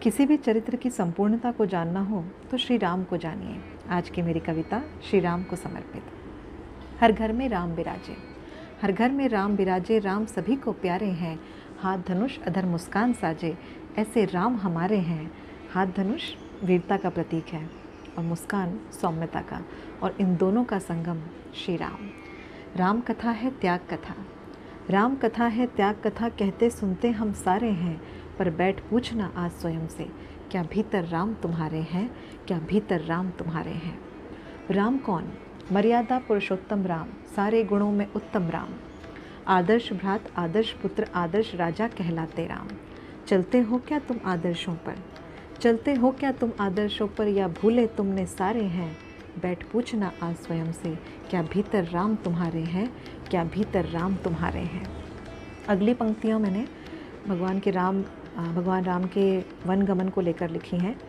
किसी भी चरित्र की संपूर्णता को जानना हो तो श्री राम को जानिए। आज की मेरी कविता श्री राम को समर्पित। हर घर में राम बिराजे, हर घर में राम बिराजे, राम सभी को प्यारे हैं। हाथ धनुष अधर मुस्कान साजे, ऐसे राम हमारे हैं। हाथ धनुष वीरता का प्रतीक है और मुस्कान सौम्यता का, और इन दोनों का संगम श्री राम। राम कथा है त्याग कथा, राम कथा है त्याग कथा, कहते सुनते हम सारे हैं। पर बैठ पूछना आज स्वयं से, क्या भीतर राम तुम्हारे हैं, क्या भीतर राम तुम्हारे हैं। राम कौन? मर्यादा पुरुषोत्तम राम, सारे गुणों में उत्तम राम। आदर्श भ्रात, आदर्श पुत्र, आदर्श राजा कहलाते राम। चलते हो क्या तुम आदर्शों पर, चलते हो क्या तुम आदर्शों पर, या भूले तुमने सारे हैं। बैठ पूछना आज स्वयं से, क्या भीतर राम तुम्हारे हैं, क्या भीतर राम तुम्हारे हैं। अगली पंक्तियाँ मैंने भगवान राम के वन गमन को लेकर लिखी हैं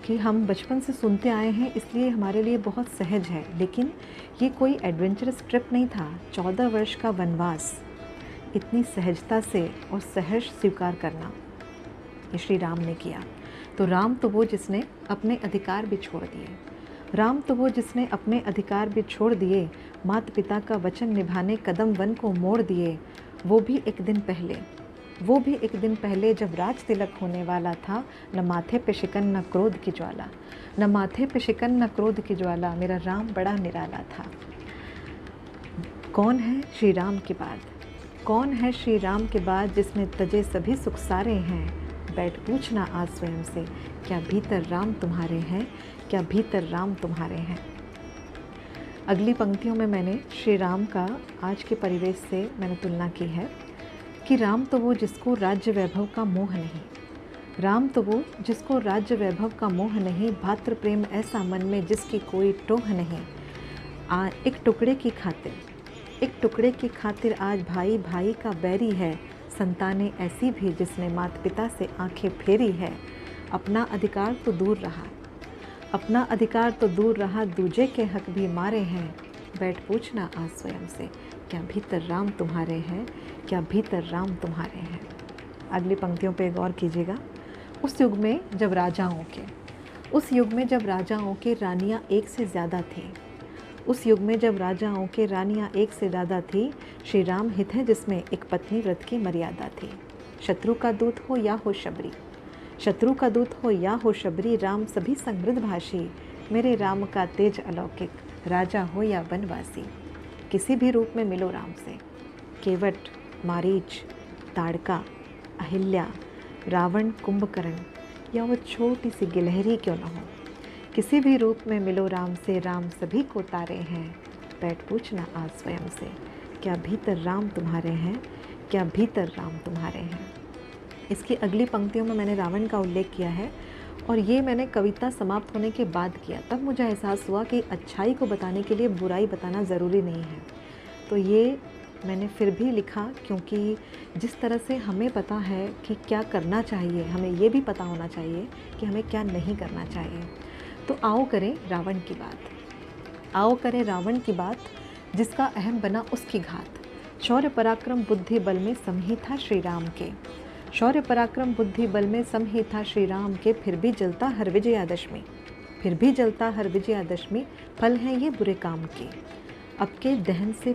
कि हम बचपन से सुनते आए हैं, इसलिए हमारे लिए बहुत सहज है। लेकिन ये कोई एडवेंचरस ट्रिप नहीं था। 14 वर्ष का वनवास इतनी सहजता से और सहर्ष स्वीकार करना ये श्री राम ने किया। तो राम तो वो जिसने अपने अधिकार भी छोड़ दिए, राम तो वो जिसने अपने अधिकार भी छोड़ दिए, माता पिता का वचन निभाने कदम वन को मोड़ दिए। वो भी एक दिन पहले जब राज तिलक होने वाला था, न माथे पे शिकन न क्रोध की ज्वाला, न माथे पे शिकन न क्रोध की ज्वाला, मेरा राम बड़ा निराला था। कौन है श्री राम के बाद, कौन है श्री राम के बाद, जिसने तजे सभी सुख सारे हैं। बैठ पूछना आज स्वयं से, क्या भीतर राम तुम्हारे हैं, क्या भीतर राम तुम्हारे हैं। अगली पंक्तियों में मैंने श्री राम का आज के परिवेश से मैंने तुलना की है कि राम तो वो जिसको राज्य वैभव का मोह नहीं, राम तो वो जिसको राज्य वैभव का मोह नहीं, भातृ प्रेम ऐसा मन में जिसकी कोई टोह नहीं। एक टुकड़े की खातिर आज भाई भाई का बैरी है, संतानें ऐसी भी जिसने माता पिता से आंखें फेरी है। अपना अधिकार तो दूर रहा, दूजे के हक भी मारे हैं। बैठ पूछना आज स्वयं से, क्या भीतर राम तुम्हारे हैं, क्या भीतर राम तुम्हारे हैं। अगली पंक्तियों पे गौर कीजिएगा। उस युग में जब राजाओं के रानियां एक से ज़्यादा थी, श्री राम हित है जिसमें एक पत्नी व्रत की मर्यादा थी। शत्रु का दूत हो या हो शबरी, राम सभी समृद्ध भाषी, मेरे राम का तेज अलौकिक, राजा हो या वनवासी। किसी भी रूप में मिलो राम से, केवट, मारीच, ताड़का, अहिल्या, रावण, कुंभकर्ण, या वो छोटी सी गिलहरी क्यों न हो, किसी भी रूप में मिलो राम से, राम सभी को तारे हैं। बैठ पूछना आज स्वयं से, क्या भीतर राम तुम्हारे हैं, क्या भीतर राम तुम्हारे हैं। इसकी अगली पंक्तियों में मैंने रावण का उल्लेख किया है, और ये मैंने कविता समाप्त होने के बाद किया। तब मुझे एहसास हुआ कि अच्छाई को बताने के लिए बुराई बताना ज़रूरी नहीं है। तो ये मैंने फिर भी लिखा, क्योंकि जिस तरह से हमें पता है कि क्या करना चाहिए, हमें ये भी पता होना चाहिए कि हमें क्या नहीं करना चाहिए। तो आओ करें रावण की बात, जिसका अहम बना उसकी घात। शौर्य पराक्रम बुद्धि बल में सम ही था श्री राम के, शौर्य पराक्रम बुद्धि बल में सम ही था श्री राम के। फिर भी जलता हर विजयादशमी, फल हैं ये बुरे काम के। अब के दहन से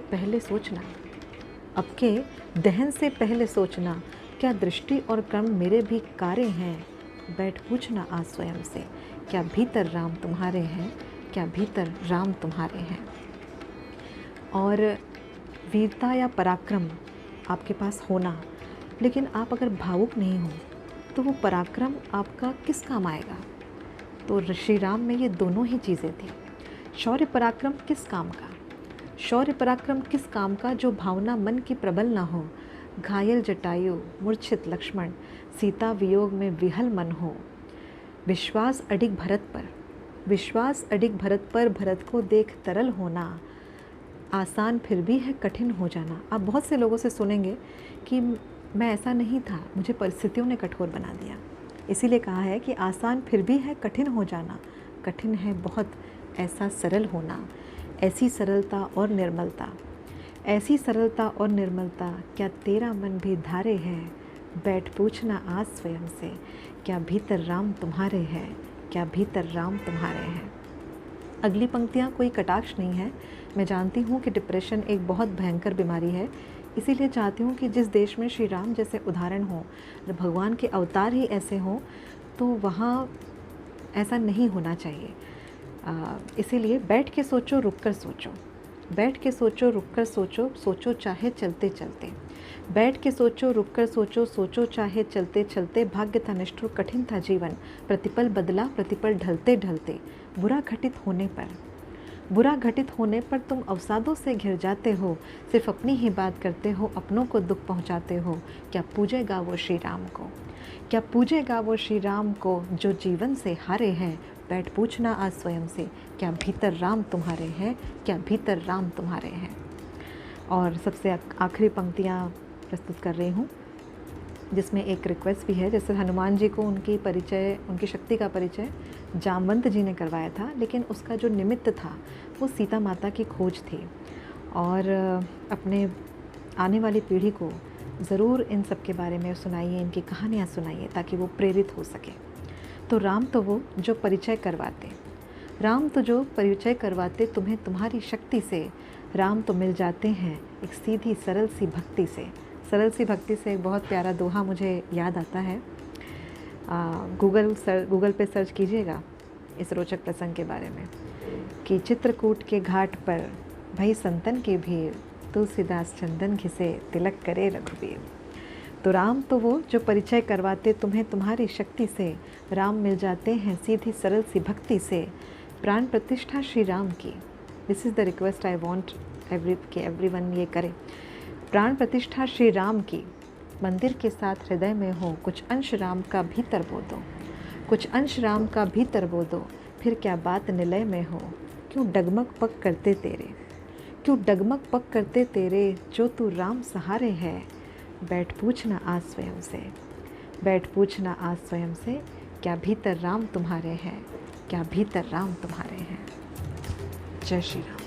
पहले सोचना, क्या दृष्टि और कर्म मेरे भी कार्य हैं। बैठ पूछना आज स्वयं से, क्या भीतर राम तुम्हारे हैं, क्या भीतर राम तुम्हारे हैं। और वीरता या पराक्रम आपके पास होना, लेकिन आप अगर भावुक नहीं हो तो वो पराक्रम आपका किस काम आएगा। तो श्री राम में ये दोनों ही चीज़ें थी। शौर्य पराक्रम किस काम का, जो भावना मन की प्रबल ना हो। घायल जटायु, मूर्छित लक्ष्मण, सीता वियोग में विहल मन हो। विश्वास अडिग भरत पर, भरत को देख तरल होना। आसान फिर भी है कठिन हो जाना। आप बहुत से लोगों से सुनेंगे कि मैं ऐसा नहीं था, मुझे परिस्थितियों ने कठोर बना दिया। इसीलिए कहा है कि आसान फिर भी है कठिन हो जाना, कठिन है बहुत ऐसा सरल होना। ऐसी सरलता और निर्मलता, क्या तेरा मन भी धारे है। बैठ पूछना आज स्वयं से, क्या भीतर राम तुम्हारे हैं, क्या भीतर राम तुम्हारे हैं। अगली पंक्तियाँ कोई कटाक्ष नहीं है। मैं जानती हूँ कि डिप्रेशन एक बहुत भयंकर बीमारी है, इसीलिए चाहती हूँ कि जिस देश में श्री राम जैसे उदाहरण हों, भगवान के अवतार ही ऐसे हों, तो वहाँ ऐसा नहीं होना चाहिए। इसीलिए बैठ के सोचो, रुक कर सोचो, बैठ के सोचो, रुक कर सोचो, सोचो चाहे चलते चलते, बैठ के सोचो, रुक कर सोचो, सोचो चाहे चलते चलते, भाग्य था निष्ठुर, कठिन था जीवन, प्रतिपल बदला, प्रतिपल ढलते ढलते, बुरा घटित होने पर तुम अवसादों से घिर जाते हो, सिर्फ अपनी ही बात करते हो, अपनों को दुख पहुंचाते हो। क्या पूजेगा वो श्री राम को, क्या पूजेगा वो श्री राम को, जो जीवन से हारे हैं। बैठ पूछना आज स्वयं से, क्या भीतर राम तुम्हारे हैं, क्या भीतर राम तुम्हारे हैं। और सबसे आखिरी पंक्तियाँ प्रस्तुत कर रही हूँ, जिसमें एक रिक्वेस्ट भी है। जैसे हनुमान जी को उनकी शक्ति का परिचय जामवंत जी ने करवाया था, लेकिन उसका जो निमित्त था वो सीता माता की खोज थी। और अपने आने वाली पीढ़ी को ज़रूर इन सब के बारे में सुनाइए, इनकी कहानियाँ सुनाइए, ताकि वो प्रेरित हो सके। तो राम तो वो जो परिचय करवाते, राम तो जो परिचय करवाते तुम्हें तुम्हारी शक्ति से, राम तो मिल जाते हैं एक सीधी सरल सी भक्ति से। सरल सी भक्ति से एक बहुत प्यारा दोहा मुझे याद आता है। गूगल पे सर्च कीजिएगा इस रोचक प्रसंग के बारे में, कि चित्रकूट के घाट पर भई संतन की भीड़, तुलसीदास चंदन घिसे, तिलक करे रघुबीर। तो राम तो वो जो परिचय करवाते तुम्हें तुम्हारी शक्ति से, राम मिल जाते हैं सीधी सरल सी भक्ति से, प्राण प्रतिष्ठा श्री राम की। This is the request I want everyone ये करे। प्राण प्रतिष्ठा श्री राम की, मंदिर के साथ हृदय में हो, कुछ अंश राम का भीतर बो दो, कुछ अंश राम का भीतर बो दो, फिर क्या बात निलय में हो। क्यों डगमग पग करते तेरे, क्यों डगमग पग करते तेरे, जो तू राम सहारे है। बैठ पूछना आज स्वयं से, बैठ पूछना आज स्वयं से, क्या भीतर राम तुम्हारे हैं, क्या भीतर राम तुम्हारे हैं। जय श्री राम।